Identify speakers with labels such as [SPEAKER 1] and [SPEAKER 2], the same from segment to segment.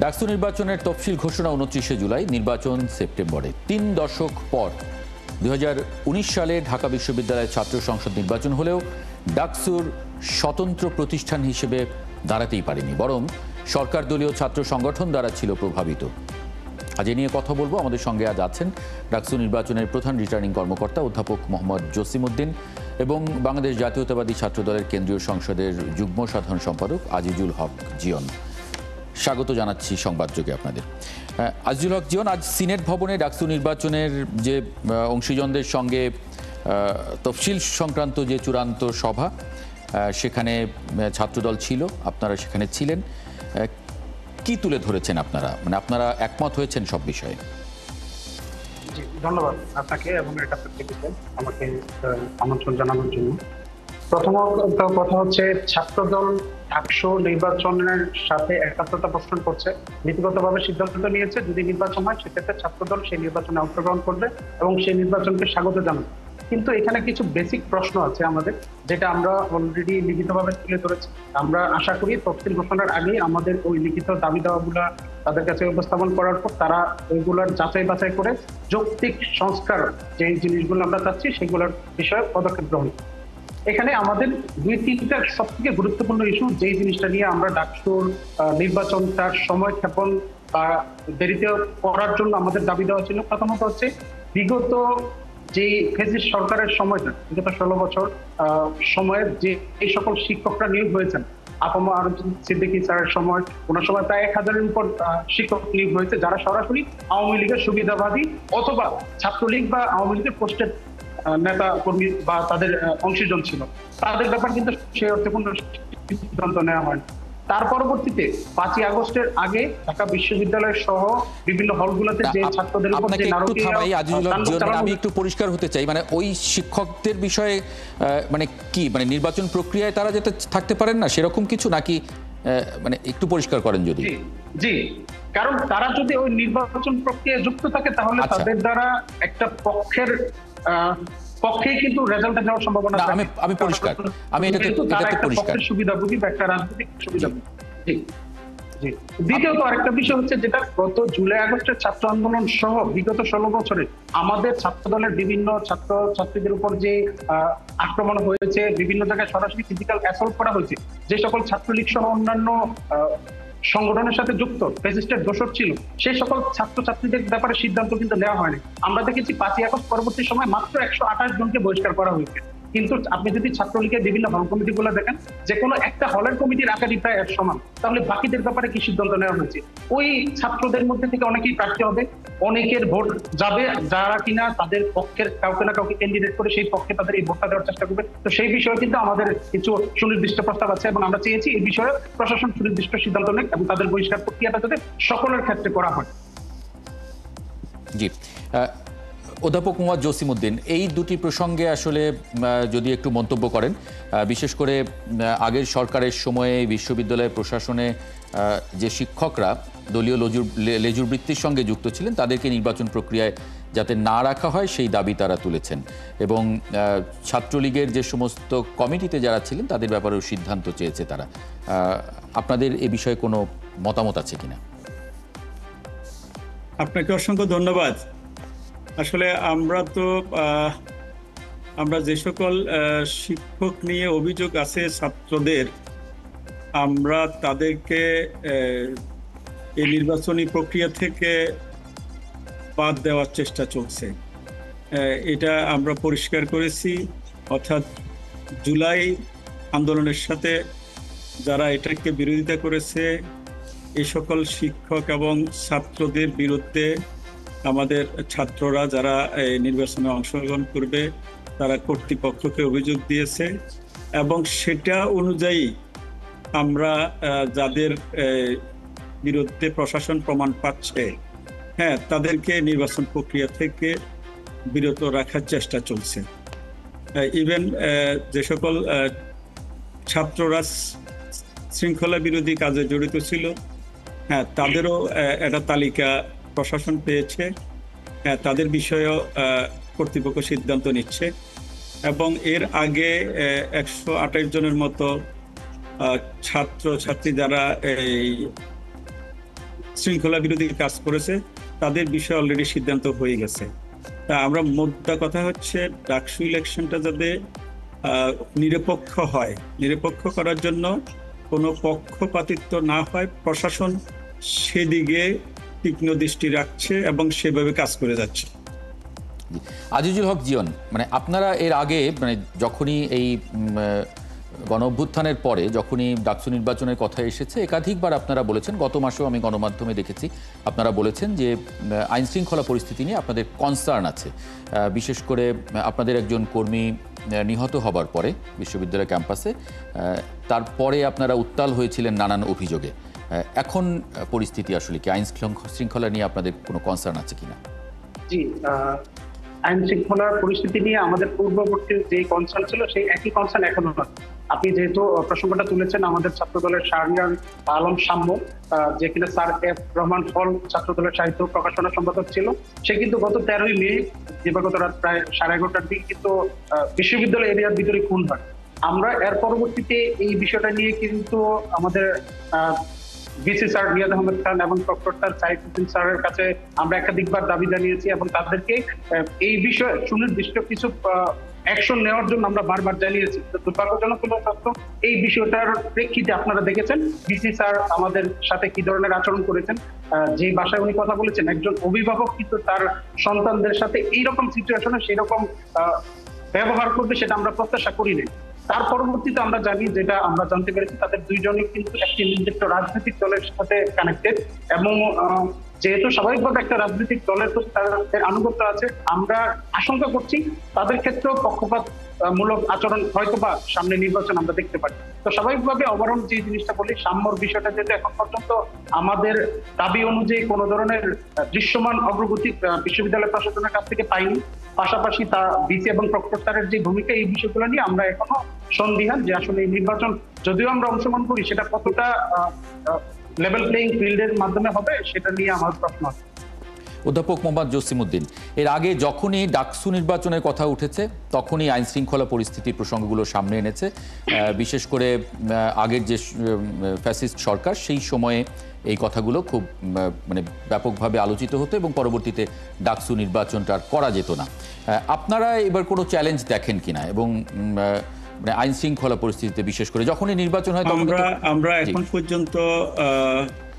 [SPEAKER 1] ডাকসু নির্বাচনের তফসিল ঘোষণা 29শে জুলাই, নির্বাচন সেপ্টেম্বরে। 3 দশক পর 2019 সালে ঢাকা বিশ্ববিদ্যালয়ের ছাত্র সংসদ নির্বাচন হলেও ডাকসুর স্বতন্ত্র প্রতিষ্ঠান হিসেবে দাঁড়াতেই পারেনি, বরং সরকার দলীয় ছাত্র সংগঠন দ্বারা ছিল প্রভাবিত। আজ এ নিয়ে কথা বলবো। আমাদের সঙ্গে আজ আছেন ডাকসু নির্বাচনের প্রধান রিটার্নিং কর্মকর্তা অধ্যাপক মোহাম্মদ জসিমউদ্দিন এবং বাংলাদেশ জাতীয়তাবাদী ছাত্রদলের কেন্দ্রীয় সংসদের যুগ্ম সাধারণ সম্পাদক আজিজুল হক জিয়ন। স্বাগত জানাচ্ছি সংবাদযোগে আপনাদের। আজিজুল হক জিয়ন, আজ সিনেট ভবনে ডাকসু নির্বাচনের যে অংশীজনদের সঙ্গে তফসিল সংক্রান্ত যে চূড়ান্ত সভা, সেখানে ছাত্রদল ছিল, আপনারা সেখানে ছিলেন। কি তুলে ধরেছেন আপনারা, মানে আপনারা একমত হয়েছেন সব বিষয়ে?
[SPEAKER 2] ধন্যবাদ আপনাকে এবং এটা আমাকে আমন্ত্রণ জানানোর জন্য। প্রথমত কথা হচ্ছে, ছাত্রদল ডাকসু নির্বাচনের সাথে একাত্মতা পোষণ করছে, নীতিগতভাবে সিদ্ধান্ত নিয়েছে যদি নির্বাচন হয় সেক্ষেত্রে ছাত্রদল সেই নির্বাচনে অংশগ্রহণ করবে এবং সেই নির্বাচনকে স্বাগত জানাবে। কিন্তু এখানে কিছু বেসিক প্রশ্ন আছে আমাদের, যেটা আমরা অলরেডি লিখিতভাবে তুলে ধরেছি। আমরা আশা করি তফসিল ঘোষণার আগেই আমাদের ওই লিখিত দাবি দাওয়াগুলা তাদের কাছে উপস্থাপন করার পর তারা ওইগুলার যাচাই বাছাই করে যৌক্তিক সংস্কার যে জিনিসগুলো আমরা চাচ্ছি সেগুলোর বিষয়ে পদক্ষেপ গ্রহণ। এখানে আমাদের 2-3টা সব থেকে গুরুত্বপূর্ণ ইস্যু, যেই জিনিসটা নিয়ে আমরা ডাকসুর নির্বাচনটার সময় ক্ষেপণ বা দেরিতে করার জন্য আমাদের দাবি দেওয়া ছিল। প্রথমত হচ্ছে, বিগত যে ফেসিস্ট সরকারের সময়টা, বিগত 16 বছর সময়ের যে এই সকল শিক্ষকরা নিয়োগ হয়েছেন, আপামা আর সিদ্দিকী স্যারের সময়, ওনার সময় প্রায় 1000-এর উপর শিক্ষক নিয়োগ হয়েছে, যারা সরাসরি আওয়ামী লীগের সুবিধাবাদী অথবা ছাত্রলীগ বা আওয়ামী লীগের পোস্টেড নেতা কর্মী বা তাদের অংশীজন ছিল। তাদের ব্যাপার কিন্তু সেই অর্থে কোনো সিদ্ধান্ত নেওয়া হয়। তার পরবর্তীতে 5ই আগস্টের আগে ঢাকা বিশ্ববিদ্যালয় সহ বিভিন্ন হলগুলোতে যে ছাত্রদের উপর যে
[SPEAKER 1] আমি একটু পরিষ্কার হতে চাই, মানে ওই শিক্ষকদের বিষয়ে মানে কি, মানে নির্বাচন প্রক্রিয়ায় তারা যেতে থাকতে পারেন না সেরকম কিছু নাকি, মানে একটু পরিষ্কার করেন যদি।
[SPEAKER 2] জি, কারণ তারা যদি ওই নির্বাচন প্রক্রিয়ায় যুক্ত থাকে তাহলে তাদের দ্বারা একটা পক্ষে কিন্তু রেজাল্টে যাওয়ার সম্ভাবনা।
[SPEAKER 1] আমি পরিষ্কার, আমি এটাতে পরিষ্কার
[SPEAKER 2] সুবিধাভোগী বা একটা রাজনৈতিক সুবিধাভোগী। জি জি। দ্বিতীয়ত আরেকটা বিষয় হচ্ছে, যেটা গত জুলাই আগস্টের ছাত্র আন্দোলন সহ বিগত 16 বছরে আমাদের ছাত্রদলের বিভিন্ন ছাত্র ছাত্রীদের উপর যে আক্রমণ হয়েছে, বিভিন্ন জায়গায় সরাসরি ফিজিক্যাল অ্যাসল্ট করা হয়েছে, যে সকল ছাত্রলীগ সহ অন্যান্য সংগঠনের সাথে যুক্ত ফ্যাসিস্টের দোষর ছিল, সেই সকল ছাত্রছাত্রীদের ব্যাপারে সিদ্ধান্ত কিন্তু নেওয়া হয়নি। আমরা দেখেছি 5ই আগস্ট পরবর্তী সময় মাত্র 128 জনকে বহিষ্কার করা হয়েছে। কিন্তু আপনি যদি ছাত্রলীগের বিভিন্ন হল কমিটি গুলো দেখেন, যে কোনো একটা হলের কমিটির আকারই প্রায় এক সমান, তাহলে বাকিদের ব্যাপারে কি সিদ্ধান্ত নেওয়া হয়েছে? ওই ছাত্রদের মধ্যে থেকে অনেকেই প্রার্থী হবে, অনেকের ভোট যাবে যারা কিনা তাদের পক্ষের কাউকে না কাউকে ক্যান্ডিডেট করে সেই পক্ষে তাদের এই ভোটটা দেওয়ার চেষ্টা করবে। তো সেই বিষয়ে কিন্তু আমাদের কিছু সুনির্দিষ্ট প্রস্তাব আছে এবং আমরা চেয়েছি এই বিষয়ে প্রশাসন সুনির্দিষ্ট সিদ্ধান্ত নেয় এবং তাদের বহিষ্কার প্রক্রিয়াটা যাতে সকলের ক্ষেত্রে করা হয়।
[SPEAKER 1] জি, অধ্যাপক মোহাম্মদ জসিমউদ্দিন, এই দুটি প্রসঙ্গে আসলে যদি একটু মন্তব্য করেন, বিশেষ করে আগের সরকারের সময়ে বিশ্ববিদ্যালয় প্রশাসনে যে শিক্ষকরা দলীয় লেজুর বৃত্তির সঙ্গে যুক্ত ছিলেন তাদেরকে নির্বাচন প্রক্রিয়ায় যাতে না রাখা হয় সেই দাবি তারা তুলেছেন এবং ছাত্রলীগের যে সমস্ত কমিটিতে যারা ছিলেন তাদের ব্যাপারেও সিদ্ধান্ত চেয়েছে তারা। আপনাদের এ বিষয়ে কোনো মতামত আছে কিনা?
[SPEAKER 3] আপনাকে অসংখ্য ধন্যবাদ। আসলে আমরা যে সকল শিক্ষক নিয়ে অভিযোগ আছে ছাত্রদের, আমরা তাদেরকে এই নির্বাচনী প্রক্রিয়া থেকে বাদ দেওয়ার চেষ্টা চলছে। এটা আমরা পরিষ্কার করেছি, অর্থাৎ জুলাই আন্দোলনের সাথে যারা এটাকে বিরোধিতা করেছে এই সকল শিক্ষক এবং ছাত্রদের বিরুদ্ধে আমাদের ছাত্ররা যারা নির্বাচনে অংশগ্রহণ করবে তারা কর্তৃপক্ষকে অভিযোগ দিয়েছে এবং সেটা অনুযায়ী আমরা যাদের বিরুদ্ধে প্রশাসন প্রমাণ পাচ্ছে, হ্যাঁ, তাদেরকে নির্বাচন প্রক্রিয়া থেকে বিরত রাখার চেষ্টা চলছে। ইভেন যে সকল ছাত্ররা শৃঙ্খলা বিরোধী কাজে জড়িত ছিল, হ্যাঁ, তাদেরও একটা তালিকা প্রশাসন পেয়েছে, হ্যাঁ, তাদের বিষয়েও কর্তৃপক্ষ সিদ্ধান্ত নিচ্ছে এবং এর আগে 128 জনের মতো ছাত্রছাত্রী যারা এই শৃঙ্খলা বিরোধী কাজ করেছে তাদের বিষয়ে অলরেডি সিদ্ধান্ত হয়ে গেছে। তা আমরা মোদ্দা কথা হচ্ছে ডাকসু ইলেকশনটা যাতে নিরপেক্ষ হয়, নিরপেক্ষ করার জন্য কোনো পক্ষপাতিত্ব না হয়, প্রশাসন সেদিকে তীক্ষ্ণ দৃষ্টি রাখছে এবং সেভাবে কাজ করে যাচ্ছে।
[SPEAKER 1] আজিজুল হক জিয়ন, মানে আপনারা এর আগে মানে যখনই এই গণ অভ্যুত্থানের পরে যখনই ডাকসু নির্বাচনের কথা এসেছে একাধিকবার আপনারা বলেছেন, গত মাসেও আমি গণমাধ্যমে দেখেছি আপনারা বলেছেন যে আইন শৃঙ্খলা পরিস্থিতি নিয়ে আপনাদের কনসার্ন আছে, বিশেষ করে আপনাদের একজন কর্মী নিহত হবার পরে বিশ্ববিদ্যালয় ক্যাম্পাসে, তারপরে আপনারা উত্তাল হয়েছিলেন নানান অভিযোগে। এখন পরিস্থিতি আসলে কি, আইন শৃঙ্খলা নিয়ে আপনাদের কোনো কনসার্ন আছে কিনা?
[SPEAKER 2] জি, আইন শৃঙ্খলার পরিস্থিতি নিয়ে আমাদের পূর্ববর্তী যে কনসার্ন ছিল সেই একই কনসার্ন এখনো আছে। আপনি যেহেতু প্রসঙ্গটা তুলেছেন, আমাদের ছাত্রদলের শাহরিয়ার আলম সাম্য, যে কিনা স্যার এফ রহমান ফল ছাত্রদলের সাহিত্য প্রকাশনা সম্পাদক ছিল, সে কিন্তু গত 13ই মে দিবাগত রাত প্রায় 11:30টার দিকে কিন্তু বিশ্ববিদ্যালয় এরিয়ার ভিতরে খুন হয়। আমরা এর পরবর্তীতে এই বিষয়টা নিয়ে কিন্তু আমাদের ভিসি স্যার রিয়াদ আহমেদ খান এবং প্রক্টর স্যার সাইফুদ্দিন স্যারের কাছে আমরা একাধিকবার দাবি জানিয়েছি এবং তাদেরকে এই বিষয়ে সুনির্দিষ্ট কিছু অ্যাকশন নেওয়ার জন্য আমরা বারবার জানিয়েছি। দুর্ভাগ্যজনক হলো সত্য, এই বিষয়টার প্রেক্ষিতে আপনারা দেখেছেন ভিসি স্যার আমাদের সাথে কি ধরনের আচরণ করেছেন। যে ভাষায় উনি কথা বলেছেন, একজন অভিভাবক কিন্তু তার সন্তানদের সাথে এইরকম সিচুয়েশনে সেরকম ব্যবহার করবে সেটা আমরা প্রত্যাশা করিনি। তার পরবর্তীতে আমরা জানি, যেটা আমরা জানতে পেরেছি, তাদের দুইজনই কিন্তু একটি নির্দিষ্ট রাজনৈতিক দলের সাথে কানেক্টেড এবং যেহেতু স্বাভাবিকভাবে একটা রাজনৈতিক দলের প্রতি তাদের আনুগত্য আছে, আমরা আশঙ্কা করছি তাদের ক্ষেত্রেও পক্ষপাত মূলক আচরণ হয়তোবা সামনে নির্বাচন আমরা দেখতে পারি। তো স্বাভাবিকভাবে ওভারঅল যে জিনিসটা বলি, সাম্যর বিষয়টা যেটা এখন পর্যন্ত আমাদের দাবি অনুযায়ী কোনো ধরনের দৃশ্যমান অগ্রগতি বিশ্ববিদ্যালয় প্রশাসনের কাছ থেকে পাইনি। পাশাপাশি তা ভিসি এবং প্রক্টরের যে ভূমিকা, এই বিষয়গুলো নিয়ে আমরা এখনো সন্দিহান যে আসলে এই নির্বাচন যদিও আমরা অংশগ্রহণ করি সেটা কতটা লেভেল প্লেইং ফিল্ডের মাধ্যমে হবে সেটা নিয়ে আমার প্রশ্ন আছে।
[SPEAKER 1] অধ্যাপক মোহাম্মদ জসিমউদ্দিন, এর আগে যখনই ডাকসু নির্বাচনের কথা উঠেছে তখনই আইন শৃঙ্খলা পরিস্থিতির প্রসঙ্গগুলো সামনে এনেছে, বিশেষ করে আগের যে ফ্যাসিস্ট সরকার সেই সময়ে এই কথাগুলো খুব মানে ব্যাপকভাবে আলোচিত হতো এবং পরবর্তীতে ডাকসু নির্বাচনটা আর করা যেত না। আপনারা এবার কোনো চ্যালেঞ্জ দেখেন কিনা এবং মানে আইন শৃঙ্খলা পরিস্থিতিতে বিশেষ করে যখনই নির্বাচন হয় তখন?
[SPEAKER 3] আমরা এখন পর্যন্ত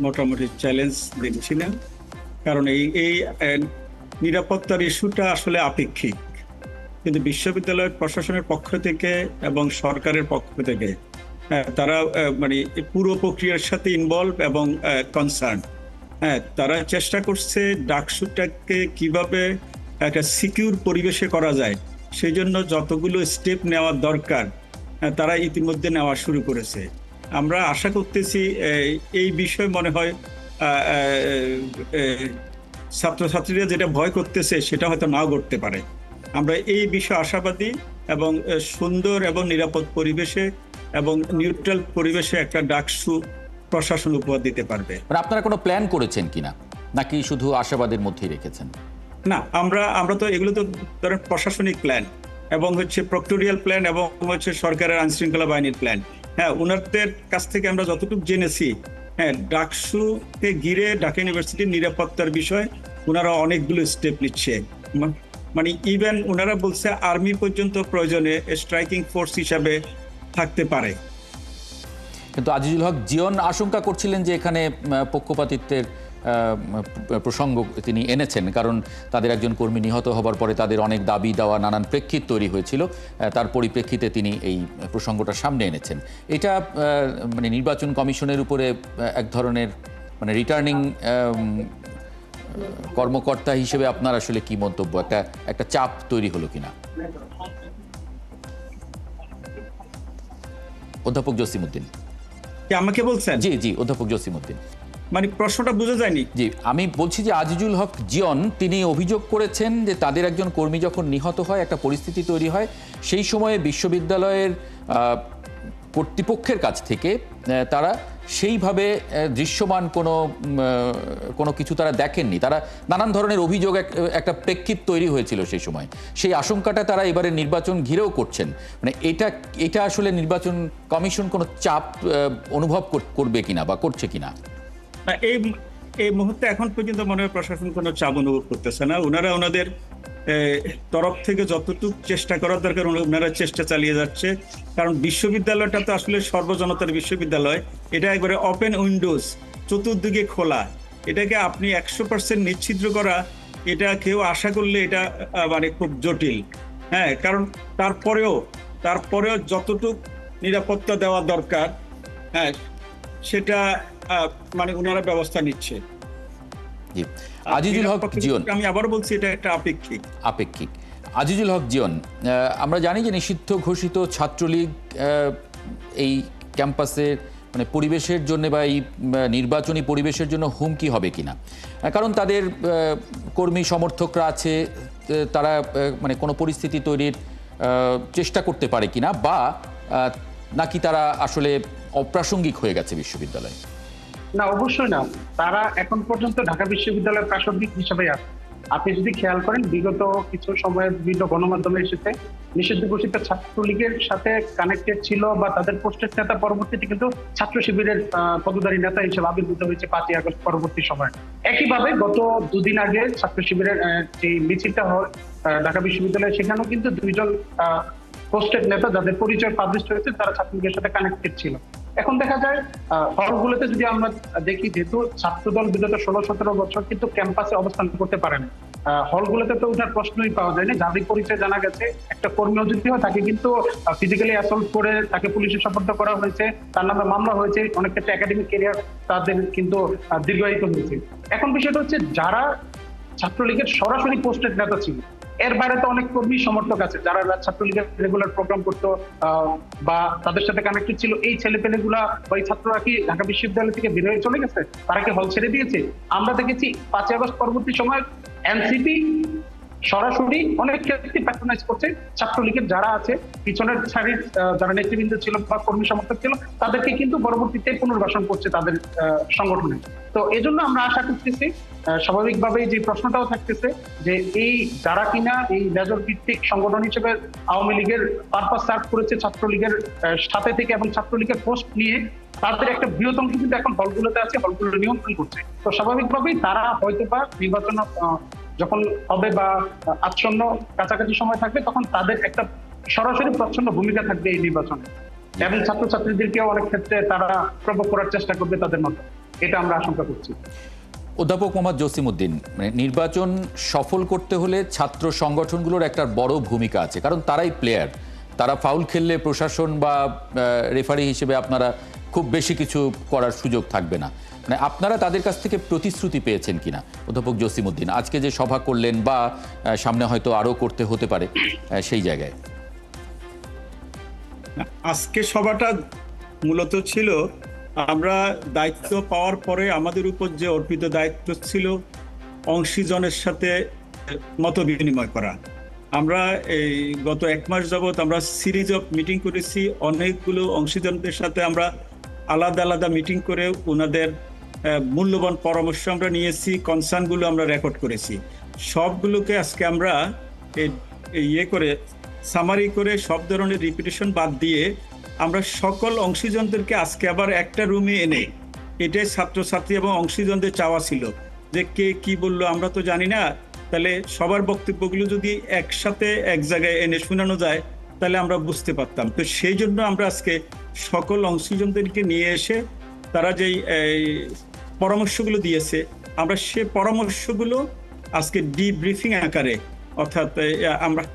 [SPEAKER 3] মোটামুটি চ্যালেঞ্জ দেখছি না, কারণ এই নিরাপত্তার ইস্যুটা আসলে আপেক্ষিক, কিন্তু বিশ্ববিদ্যালয় প্রশাসনের পক্ষ থেকে এবং সরকারের পক্ষ থেকে তারা মানে পুরো প্রক্রিয়ার সাথে ইনভলভ এবং কনসার্ন। তারা চেষ্টা করছে ডাকসুটাকে কিভাবে একটা সিকিউর পরিবেশে করা যায়, সেই জন্য যতগুলো স্টেপ নেওয়া দরকার তারা ইতিমধ্যে নেওয়া শুরু করেছে। আমরা আশা করতেছি এই বিষয়ে মনে হয় ছাত্রছাত্রীরা যেটা ভয় করতেছে সেটা হয়তো নাও ঘটতে পারে। আমরা এই বিষয়ে আশাবাদী এবং সুন্দর এবং নিরাপদ পরিবেশে এবং নিউট্রাল পরিবেশে একটা ডাকসু প্রশাসন উপহার দিতে পারবে।
[SPEAKER 1] মানে আপনারা কোনো প্ল্যান করেছেন কিনা, নাকি শুধু আশাবাদের মধ্যেই রেখেছেন?
[SPEAKER 3] না, আমরা তো এগুলো তো ধরেন প্রশাসনিক প্ল্যান এবং হচ্ছে প্রক্টোরিয়াল প্ল্যান এবং হচ্ছে সরকারের আইন শৃঙ্খলা বাহিনীর প্ল্যান। ওনাদের কাছ থেকে আমরা যতটুকু জেনেছি, ডাকসুকে ঘিরে ঢাকা ইউনিভার্সিটির নিরাপত্তার বিষয়ে ওনারা অনেকগুলো স্টেপ নিচ্ছে। মানে ইভেন ওনারা বলছে আর্মি পর্যন্ত প্রয়োজনে স্ট্রাইকিং ফোর্স হিসাবে থাকতে পারে।
[SPEAKER 1] কিন্তু আজিজুল হক জিয়ন আশঙ্কা করছিলেন যে এখানে পক্ষপাতিত্বের প্রসঙ্গ তিনি এনেছেন, কারণ তাদের একজন কর্মী নিহত হবার পরে তাদের অনেক দাবি দেওয়া নানান প্রেক্ষিত তৈরি হয়েছিল, তার পরিপ্রেক্ষিতে তিনি এই প্রসঙ্গটা সামনে এনেছেন। এটা মানে নির্বাচন কমিশনের উপরে এক ধরনের মানে রিটার্নিং কর্মকর্তা হিসেবে আপনার আসলে কি মন্তব্য, একটা চাপ তৈরি হলো কিনা? অধ্যাপক জসিমউদ্দিন
[SPEAKER 3] আমাকে বলছেন?
[SPEAKER 1] জি জি, অধ্যাপক জসিমউদ্দিন।
[SPEAKER 3] মানে প্রশ্নটা বোঝা যায়নি।
[SPEAKER 1] জি, আমি বলছি যে আজিজুল হক জিয়ন তিনি অভিযোগ করেছেন যে তাদের একজন কর্মী যখন নিহত হয় একটা পরিস্থিতি তৈরি হয়, সেই সময়ে বিশ্ববিদ্যালয়ের কর্তৃপক্ষের কাছ থেকে তারা সেইভাবে দৃশ্যমান কোনো কিছু তারা দেখেননি, তারা নানান ধরনের অভিযোগ একটা প্রেক্ষিত তৈরি হয়েছিল সেই সময়, সেই আশঙ্কাটা তারা এবারে নির্বাচন ঘিরেও করছেন। মানে এটা আসলে নির্বাচন কমিশন কোনো চাপ অনুভব করবে কিনা বা করছে কিনা?
[SPEAKER 3] এই মুহূর্তে এখন পর্যন্ত মনে হয় প্রশাসন কোনো চাপ অনুভব করতেছে না। ওনারা ওনাদের তরফ থেকে যতটুকু চেষ্টা করার দরকার ওনারা চেষ্টা চালিয়ে যাচ্ছে। কারণ বিশ্ববিদ্যালয়টা তো আসলে সর্বজনতার বিশ্ববিদ্যালয়, এটা একবারে ওপেন উইন্ডোজ, চতুর্দিকে খোলা। এটাকে আপনি 100% নিশ্চিদ্র করা, এটা কেউ আশা করলে এটা মানে খুব জটিল। হ্যাঁ, কারণ তারপরেও যতটুকু নিরাপত্তা দেওয়া দরকার, হ্যাঁ, সেটা মানে ওনারা ব্যবস্থা নিচ্ছে।
[SPEAKER 1] জি, আজিজুল হক জীবন,
[SPEAKER 3] আমি আবার বলছি এটা একটা
[SPEAKER 1] আপেক্ষিক। আজিজুল হক জীবন, আমরা জানি যে নিষিদ্ধ ঘোষিত ছাত্রলীগ এই ক্যাম্পাসের মানে পরিবেশের জন্য বা এই নির্বাচনী পরিবেশের জন্য হুমকি হবে কিনা, কারণ তাদের কর্মী সমর্থকরা আছে, তারা মানে কোনো পরিস্থিতি তৈরির চেষ্টা করতে পারে কিনা, বা নাকি তারা আসলে অপ্রাসঙ্গিক হয়ে গেছে বিশ্ববিদ্যালয়ে?
[SPEAKER 2] না, অবশ্যই না। তারা এখন পর্যন্ত ঢাকা বিশ্ববিদ্যালয়ের প্রাসঙ্গিক হিসেবে আছে। আপনি যদি খেয়াল করেন, বিগত কিছু সময়ে বিভিন্ন গণমাধ্যমের সাথে নিষিদ্ধ ঘোষিত ছাত্রলীগের সাথে কানেক্টেড ছিল বা তাদের পোস্টের নেতা পরবর্তীতে কিন্তু ছাত্র শিবিরের পদধারী নেতা হিসেবে আবির্ভূত হয়েছে 5ই আগস্ট পরবর্তী সময়। একইভাবে গত দুদিন আগে ছাত্র শিবিরের যে মিছিলটা হয় ঢাকা বিশ্ববিদ্যালয়ে, সেখানেও কিন্তু দুইজন পোস্টেড নেতা যাদের পরিচয় পাবলিশ হয়েছে তারা ছাত্রলীগের সাথে কানেক্টেড ছিল। এখন দেখা যায় হলগুলোতে যদি আমরা দেখি, যেহেতু ছাত্রদল বিগত 16-17 বছর কিন্তু ক্যাম্পাসে অবস্থান করতে পারে না, হলগুলোতে তো ওঠার প্রশ্নই পাওয়া যায়নি। যাদের পরিচয় জানা গেছে, একটা কর্মী যদি হয় তাকে কিন্তু ফিজিক্যালি অ্যাসল্ট করে তাকে পুলিশে সোপর্দ করা হয়েছে, তার নামে মামলা হয়েছে, অনেক ক্ষেত্রে একাডেমিক ক্যারিয়ার তাদের কিন্তু দীর্ঘায়িত হয়েছে। এখন বিষয়টা হচ্ছে, যারা ছাত্রলীগের সরাসরি পোস্টেড নেতা ছিল, এর বাইরে তো অনেক কর্মী সমর্থক আছে যারা ছাত্রলীগের রেগুলার প্রোগ্রাম করতো বা তাদের সাথে কানেক্টেড ছিল। এই ছেলেপেলেগুলা বা এই ছাত্ররা কি ঢাকা বিশ্ববিদ্যালয় থেকে বের হয়ে চলে গেছে? তারা কি হল ছেড়ে দিয়েছে? আমরা দেখেছি 5ই আগস্ট পরবর্তী সময় এনসিপি সরাসরি অনেক ক্ষেত্রে প্যাট্রোনাইজ করছে ছাত্রলীগের যারা আছে, পিছনের সারির যারা নেতৃবৃন্দ ছিল বা কর্মী সমর্থক ছিল, তাদেরকে কিন্তু পরবর্তীতে পুনর্বাসন করছে তাদের সংগঠনে। তো এই জন্য আমরা আশা করতেছি, স্বাভাবিকভাবেই যে প্রশ্নটাও থাকতেছে যে এই যারা কিনা এই মেজর ভিত্তিক সংগঠন হিসেবে আওয়ামী লীগের পারপাস সার্ভ করেছে ছাত্রলীগের সাথে থেকে এবং ছাত্রলীগের পোস্ট নিয়ে, তাদের একটা বৃহৎ অংশ কিন্তু এখন হলগুলোতে আছে, হলগুলো নিয়ন্ত্রণ করছে। তো স্বাভাবিকভাবেই তারা হয়তো বা নির্বাচন যখন হবে বা আসন্ন কাছাকাছি সময় থাকবে, তখন তাদের একটা সরাসরি প্রচ্ছন্ন ভূমিকা থাকবে এই নির্বাচনে, এবং ছাত্রছাত্রীদেরকেও অনেক ক্ষেত্রে তারা প্রভোগ করার চেষ্টা করবে তাদের মতো। এটা আমরা আশঙ্কা করছি।
[SPEAKER 1] অধ্যাপক মোহাম্মদ জসিমউদ্দিন, মানে নির্বাচন সফল করতে হলে ছাত্র সংগঠনগুলোর একটা বড় ভূমিকা আছে, কারণ তারাই প্লেয়ার। তারা ফাউল খেললে প্রশাসন বা রেফারি হিসেবে আপনারা খুব বেশি কিছু করার সুযোগ থাকবে না। মানে আপনারা তাদের কাছ থেকে প্রতিশ্রুতি পেয়েছেন কিনা অধ্যাপক জসিমউদ্দিন, আজকে যে সভা করলেন বা সামনে হয়তো আরো করতে হতে পারে সেই জায়গায়?
[SPEAKER 3] আজকে সভাটা মূলত ছিল, আমরা দায়িত্ব পাওয়ার পরে আমাদের উপর যে অর্পিত দায়িত্ব ছিল অংশীজনের সাথে মত বিনিময় করা। আমরা এই গত 1 মাস যাবৎ আমরা সিরিজ অফ মিটিং করেছি, অনেকগুলো অংশীজনদের সাথে আমরা আলাদা আলাদা মিটিং করে ওনাদের মূল্যবান পরামর্শ আমরা নিয়েছি, কনসার্নগুলো আমরা রেকর্ড করেছি। সবগুলোকে আজকে আমরা ইয়ে করে সামারি করে সব ধরনের রিপিটেশন বাদ দিয়ে আমরা সকল অংশীজনদেরকে আজকে আবার একটা রুমে এনে, এটাই ছাত্রছাত্রী এবং অংশীজনদের চাওয়া ছিল যে কে কি বললো আমরা তো জানি না, তাহলে সবার বক্তব্যগুলো যদি একসাথে এক জায়গায় এনে শোনানো যায় তাহলে আমরা বুঝতে পারতাম। তো সেই জন্য আমরা আজকে সকল অংশীজনদেরকে নিয়ে এসে তারা যেই পরামর্শগুলো দিয়েছে, আমরা সে পরামর্শগুলো আজকে ডিব্রিফিং আকারে, অর্থাৎ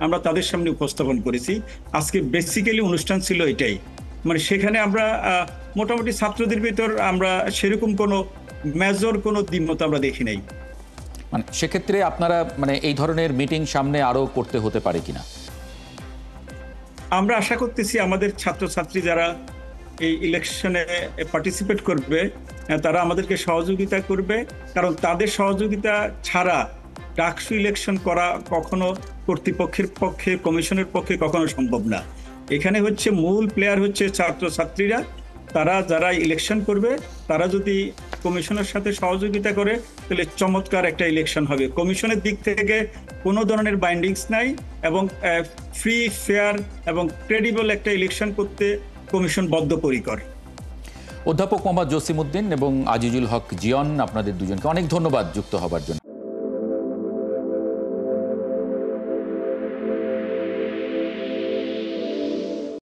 [SPEAKER 3] আমরা তাদের সামনে উপস্থাপন করেছি। আজকে বেসিক্যালি অনুষ্ঠান ছিল এটাই, মানে সেখানে আমরা মোটামুটি ছাত্রদের ভিতর আমরা সেরকম কোনো মেজর কোনো দ্বিমত আমরা দেখি নাই।
[SPEAKER 1] মানে সেক্ষেত্রে আপনারা মানে এই ধরনের মিটিং সামনে আরো করতে হতে পারে কিনা?
[SPEAKER 3] আমরা আশা করতেছি আমাদের ছাত্রছাত্রী যারা এই ইলেকশনে পার্টিসিপেট করবে তারা আমাদেরকে সহযোগিতা করবে, কারণ তাদের সহযোগিতা ছাড়া ডাকসু ইলেকশন করা কখনো কর্তৃপক্ষের পক্ষে, কমিশনের পক্ষে কখনো সম্ভব না। এখানে হচ্ছে মূল প্লেয়ার হচ্ছে ছাত্রছাত্রীরা। তারা যারা ইলেকশন করবে তারা যদি কমিশনের সাথে সহযোগিতা করে তাহলে চমৎকার একটা ইলেকশন হবে। কমিশনের দিক থেকে কোনো ধরনের বাইন্ডিংস নাই এবং ফ্রি, ফেয়ার এবং ক্রেডিবল একটা ইলেকশন করতে কমিশন বদ্ধপরিকর।
[SPEAKER 1] অধ্যাপক মোহাম্মদ জসিমউদ্দিন এবং আজিজুল হক জিয়ন, আপনাদের দুজনকে অনেক ধন্যবাদ যুক্ত হবার জন্য।